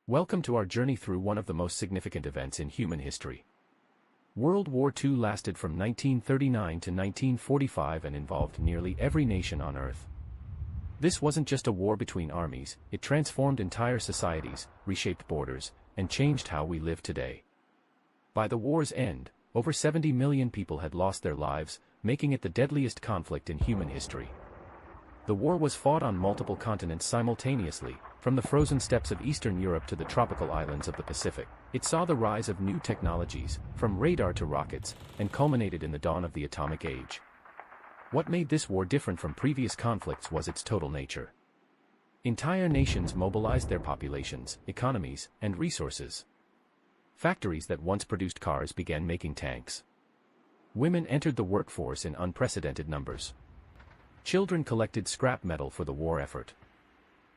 Welcome to our journey through one of the most significant events in human history. World War II lasted from 1939 to 1945 and involved nearly every nation on Earth. This wasn't just a war between armies, it transformed entire societies, reshaped borders, and changed how we live today. By the war's end, over 70 million people had lost their lives, making it the deadliest conflict in human history. The war was fought on multiple continents simultaneously, from the frozen steppes of Eastern Europe to the tropical islands of the Pacific. It saw the rise of new technologies, from radar to rockets, and culminated in the dawn of the atomic age. What made this war different from previous conflicts was its total nature. Entire nations mobilized their populations, economies, and resources. Factories that once produced cars began making tanks. Women entered the workforce in unprecedented numbers. Children collected scrap metal for the war effort.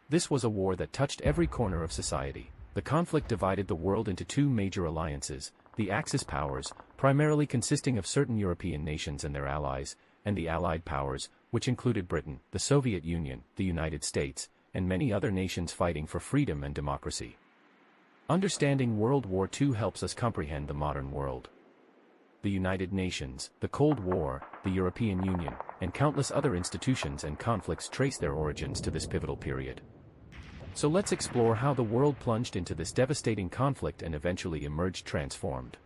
This was a war that touched every corner of society. The conflict divided the world into two major alliances, the Axis powers, primarily consisting of certain European nations and their allies, and the Allied powers, which included Britain, the Soviet Union, the United States, and many other nations fighting for freedom and democracy. Understanding World War II helps us comprehend the modern world. The United Nations, the Cold War, the European Union, and countless other institutions and conflicts trace their origins to this pivotal period. So let's explore how the world plunged into this devastating conflict and eventually emerged transformed.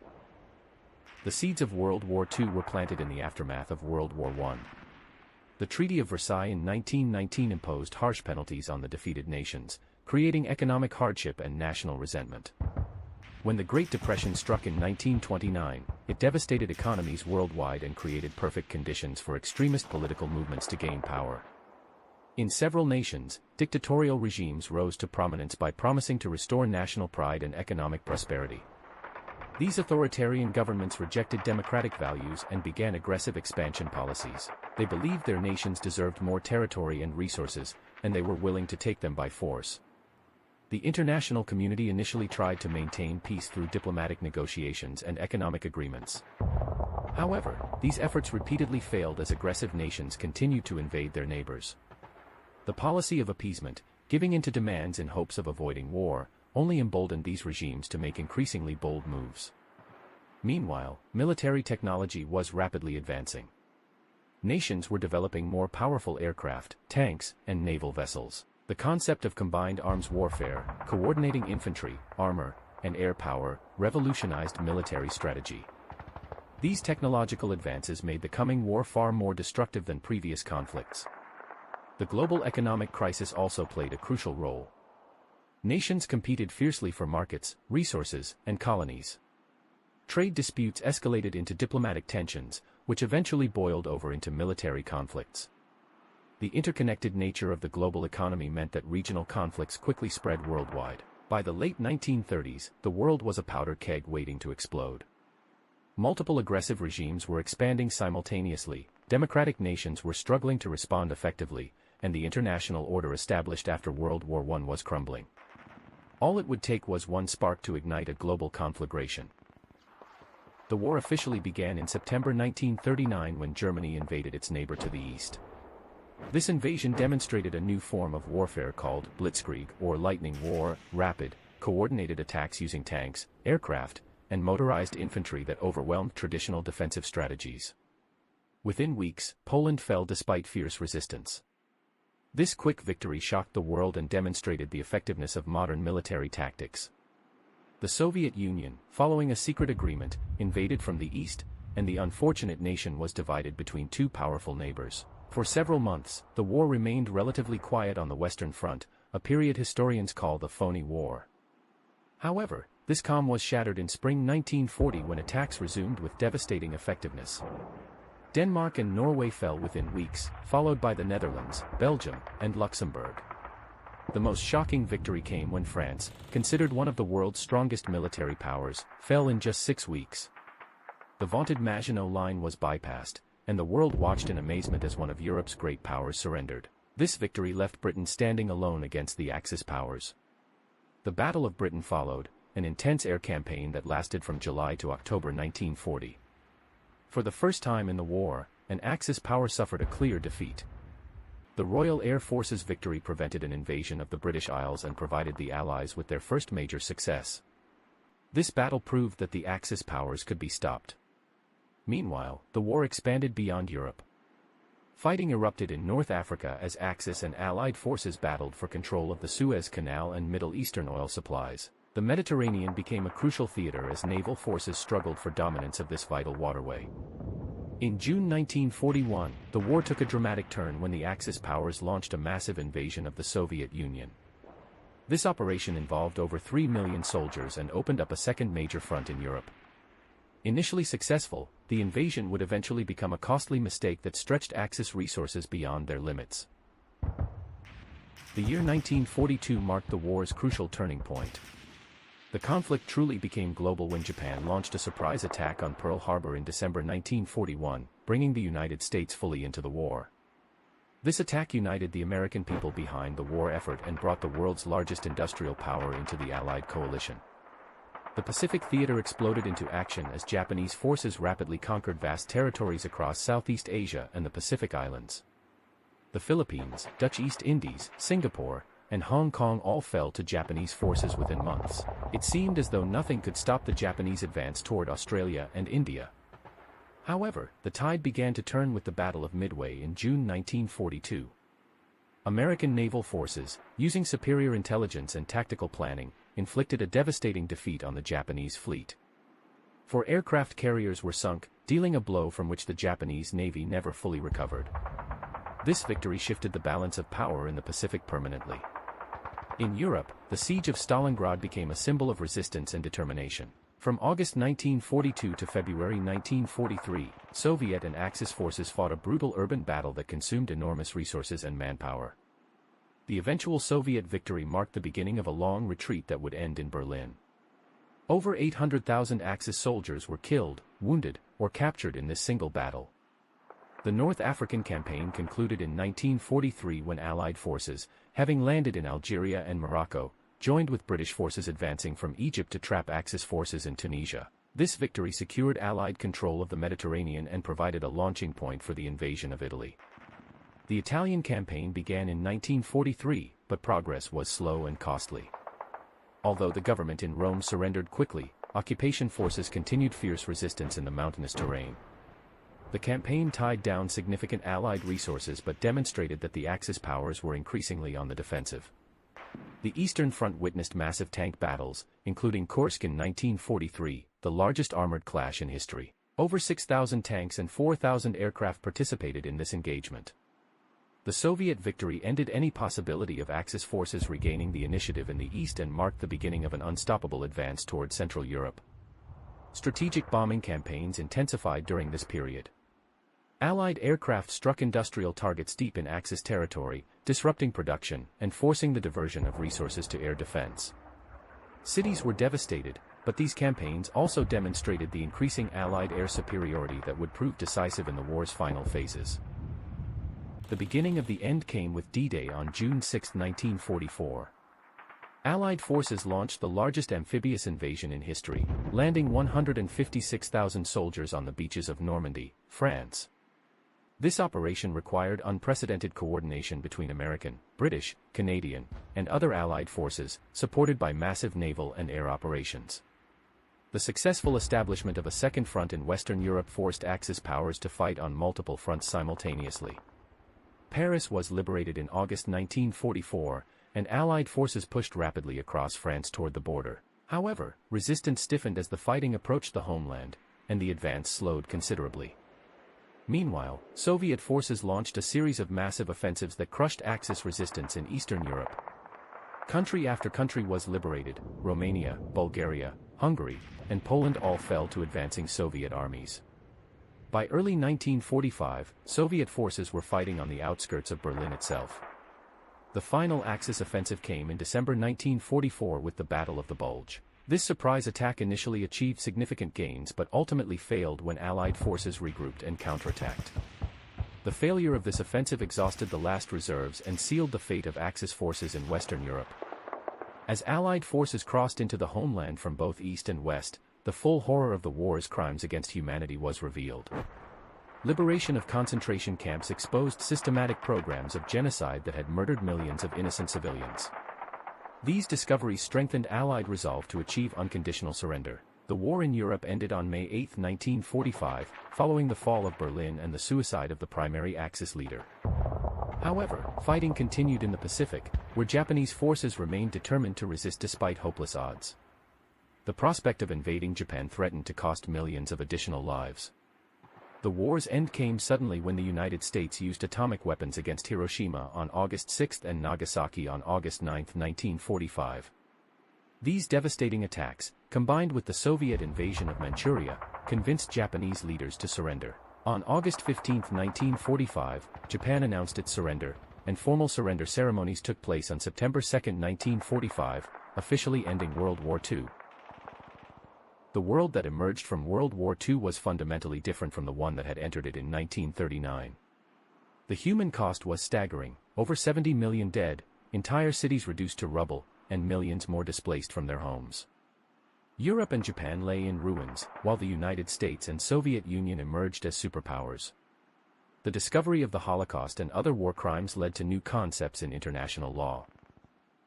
The seeds of World War II were planted in the aftermath of World War I. The Treaty of Versailles in 1919 imposed harsh penalties on the defeated nations, creating economic hardship and national resentment. When the Great Depression struck in 1929, it devastated economies worldwide and created perfect conditions for extremist political movements to gain power. In several nations, dictatorial regimes rose to prominence by promising to restore national pride and economic prosperity. These authoritarian governments rejected democratic values and began aggressive expansion policies. They believed their nations deserved more territory and resources, and they were willing to take them by force. The international community initially tried to maintain peace through diplomatic negotiations and economic agreements. However, these efforts repeatedly failed as aggressive nations continued to invade their neighbors. The policy of appeasement, giving in to demands in hopes of avoiding war, only emboldened these regimes to make increasingly bold moves. Meanwhile, military technology was rapidly advancing. Nations were developing more powerful aircraft, tanks, and naval vessels. The concept of combined arms warfare, coordinating infantry, armor, and air power, revolutionized military strategy. These technological advances made the coming war far more destructive than previous conflicts. The global economic crisis also played a crucial role. Nations competed fiercely for markets, resources, and colonies. Trade disputes escalated into diplomatic tensions, which eventually boiled over into military conflicts. The interconnected nature of the global economy meant that regional conflicts quickly spread worldwide. By the late 1930s, the world was a powder keg waiting to explode. Multiple aggressive regimes were expanding simultaneously, democratic nations were struggling to respond effectively, and the international order established after World War I was crumbling. All it would take was one spark to ignite a global conflagration. The war officially began in September 1939 when Germany invaded its neighbor to the east. This invasion demonstrated a new form of warfare called blitzkrieg or lightning war, rapid, coordinated attacks using tanks, aircraft, and motorized infantry that overwhelmed traditional defensive strategies. Within weeks, Poland fell despite fierce resistance. This quick victory shocked the world and demonstrated the effectiveness of modern military tactics. The Soviet Union, following a secret agreement, invaded from the east, and the unfortunate nation was divided between two powerful neighbors. For several months, the war remained relatively quiet on the Western Front, a period historians call the Phony War. However, this calm was shattered in spring 1940 when attacks resumed with devastating effectiveness. Denmark and Norway fell within weeks, followed by the Netherlands, Belgium, and Luxembourg. The most shocking victory came when France, considered one of the world's strongest military powers, fell in just 6 weeks. The vaunted Maginot Line was bypassed, and the world watched in amazement as one of Europe's great powers surrendered. This victory left Britain standing alone against the Axis powers. The Battle of Britain followed, an intense air campaign that lasted from July to October 1940. For the first time in the war, an Axis power suffered a clear defeat. The Royal Air Force's victory prevented an invasion of the British Isles and provided the Allies with their first major success. This battle proved that the Axis powers could be stopped. Meanwhile, the war expanded beyond Europe. Fighting erupted in North Africa as Axis and Allied forces battled for control of the Suez Canal and Middle Eastern oil supplies. The Mediterranean became a crucial theater as naval forces struggled for dominance of this vital waterway. In June 1941, the war took a dramatic turn when the Axis powers launched a massive invasion of the Soviet Union. This operation involved over 3 million soldiers and opened up a second major front in Europe. Initially successful, the invasion would eventually become a costly mistake that stretched Axis resources beyond their limits. The year 1942 marked the war's crucial turning point. The conflict truly became global when Japan launched a surprise attack on Pearl Harbor in December 1941, bringing the United States fully into the war. This attack united the American people behind the war effort and brought the world's largest industrial power into the Allied coalition. The Pacific theater exploded into action as Japanese forces rapidly conquered vast territories across Southeast Asia and the Pacific Islands. The Philippines, Dutch East Indies, Singapore, and Hong Kong all fell to Japanese forces within months. It seemed as though nothing could stop the Japanese advance toward Australia and India. However, the tide began to turn with the Battle of Midway in June 1942. American naval forces, using superior intelligence and tactical planning, inflicted a devastating defeat on the Japanese fleet. 4 aircraft carriers were sunk, dealing a blow from which the Japanese Navy never fully recovered. This victory shifted the balance of power in the Pacific permanently. In Europe, the siege of Stalingrad became a symbol of resistance and determination. From August 1942 to February 1943, Soviet and Axis forces fought a brutal urban battle that consumed enormous resources and manpower. The eventual Soviet victory marked the beginning of a long retreat that would end in Berlin. Over 800,000 Axis soldiers were killed, wounded, or captured in this single battle. The North African campaign concluded in 1943 when Allied forces, having landed in Algeria and Morocco, joined with British forces advancing from Egypt to trap Axis forces in Tunisia. This victory secured Allied control of the Mediterranean and provided a launching point for the invasion of Italy. The Italian campaign began in 1943, but progress was slow and costly. Although the government in Rome surrendered quickly, occupation forces continued fierce resistance in the mountainous terrain. The campaign tied down significant Allied resources but demonstrated that the Axis powers were increasingly on the defensive. The Eastern Front witnessed massive tank battles, including Kursk in 1943, the largest armored clash in history. Over 6,000 tanks and 4,000 aircraft participated in this engagement. The Soviet victory ended any possibility of Axis forces regaining the initiative in the East and marked the beginning of an unstoppable advance toward Central Europe. Strategic bombing campaigns intensified during this period. Allied aircraft struck industrial targets deep in Axis territory, disrupting production and forcing the diversion of resources to air defense. Cities were devastated, but these campaigns also demonstrated the increasing Allied air superiority that would prove decisive in the war's final phases. The beginning of the end came with D-Day on June 6, 1944. Allied forces launched the largest amphibious invasion in history, landing 156,000 soldiers on the beaches of Normandy, France. This operation required unprecedented coordination between American, British, Canadian, and other Allied forces, supported by massive naval and air operations. The successful establishment of a second front in Western Europe forced Axis powers to fight on multiple fronts simultaneously. Paris was liberated in August 1944, and Allied forces pushed rapidly across France toward the border. However, resistance stiffened as the fighting approached the homeland, and the advance slowed considerably. Meanwhile, Soviet forces launched a series of massive offensives that crushed Axis resistance in Eastern Europe. Country after country was liberated. Romania, Bulgaria, Hungary, and Poland all fell to advancing Soviet armies. By early 1945, Soviet forces were fighting on the outskirts of Berlin itself. The final Axis offensive came in December 1944 with the Battle of the Bulge. This surprise attack initially achieved significant gains but ultimately failed when Allied forces regrouped and counterattacked. The failure of this offensive exhausted the last reserves and sealed the fate of Axis forces in Western Europe. As Allied forces crossed into the homeland from both east and west, the full horror of the war's crimes against humanity was revealed. Liberation of concentration camps exposed systematic programs of genocide that had murdered millions of innocent civilians. These discoveries strengthened Allied resolve to achieve unconditional surrender. The war in Europe ended on May 8, 1945, following the fall of Berlin and the suicide of the primary Axis leader. However, fighting continued in the Pacific, where Japanese forces remained determined to resist despite hopeless odds. The prospect of invading Japan threatened to cost millions of additional lives. The war's end came suddenly when the United States used atomic weapons against Hiroshima on August 6 and Nagasaki on August 9, 1945. These devastating attacks, combined with the Soviet invasion of Manchuria, convinced Japanese leaders to surrender. On August 15, 1945, Japan announced its surrender, and formal surrender ceremonies took place on September 2, 1945, officially ending World War II. The world that emerged from World War II was fundamentally different from the one that had entered it in 1939. The human cost was staggering: over 70 million dead, entire cities reduced to rubble, and millions more displaced from their homes. Europe and Japan lay in ruins, while the United States and Soviet Union emerged as superpowers. The discovery of the Holocaust and other war crimes led to new concepts in international law.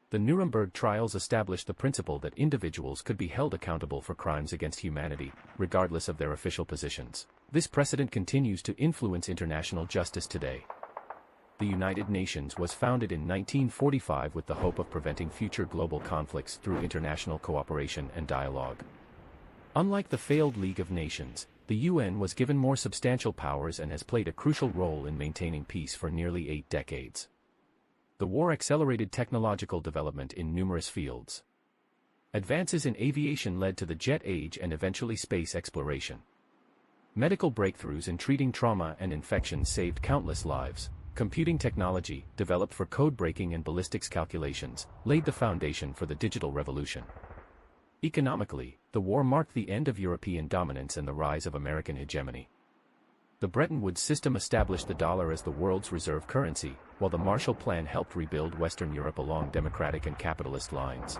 The Nuremberg trials established the principle that individuals could be held accountable for crimes against humanity, regardless of their official positions. This precedent continues to influence international justice today. The United Nations was founded in 1945 with the hope of preventing future global conflicts through international cooperation and dialogue. Unlike the failed League of Nations, the UN was given more substantial powers and has played a crucial role in maintaining peace for nearly 8 decades. The war accelerated technological development in numerous fields. Advances in aviation led to the jet age and eventually space exploration. Medical breakthroughs in treating trauma and infections saved countless lives. Computing technology, developed for code breaking and ballistics calculations, laid the foundation for the digital revolution. Economically, the war marked the end of European dominance and the rise of American hegemony. The Bretton Woods system established the dollar as the world's reserve currency, while the Marshall Plan helped rebuild Western Europe along democratic and capitalist lines.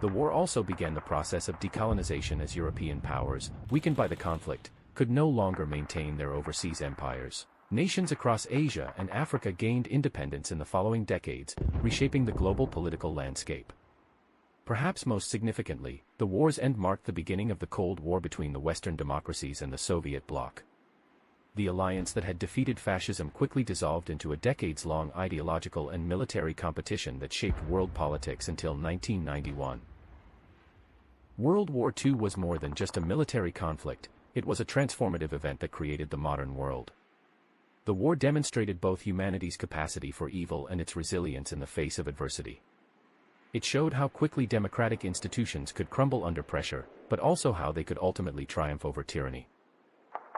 The war also began the process of decolonization as European powers, weakened by the conflict, could no longer maintain their overseas empires. Nations across Asia and Africa gained independence in the following decades, reshaping the global political landscape. Perhaps most significantly, the war's end marked the beginning of the Cold War between the Western democracies and the Soviet bloc. The alliance that had defeated fascism quickly dissolved into a decades-long ideological and military competition that shaped world politics until 1991. World War II was more than just a military conflict, it was a transformative event that created the modern world. The war demonstrated both humanity's capacity for evil and its resilience in the face of adversity. It showed how quickly democratic institutions could crumble under pressure, but also how they could ultimately triumph over tyranny.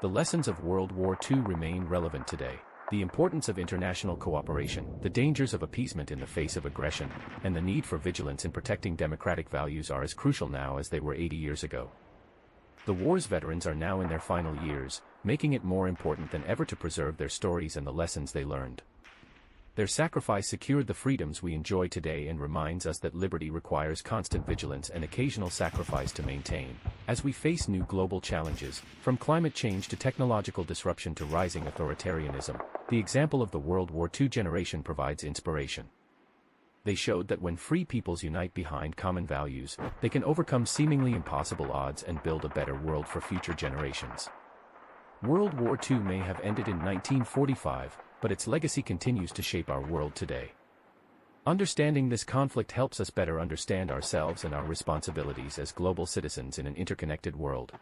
The lessons of World War II remain relevant today. The importance of international cooperation, the dangers of appeasement in the face of aggression, and the need for vigilance in protecting democratic values are as crucial now as they were 80 years ago. The war's veterans are now in their final years, making it more important than ever to preserve their stories and the lessons they learned. Their sacrifice secured the freedoms we enjoy today and reminds us that liberty requires constant vigilance and occasional sacrifice to maintain. As we face new global challenges, from climate change to technological disruption to rising authoritarianism, the example of the World War II generation provides inspiration. They showed that when free peoples unite behind common values, they can overcome seemingly impossible odds and build a better world for future generations. World War II may have ended in 1945, but its legacy continues to shape our world today. Understanding this conflict helps us better understand ourselves and our responsibilities as global citizens in an interconnected world.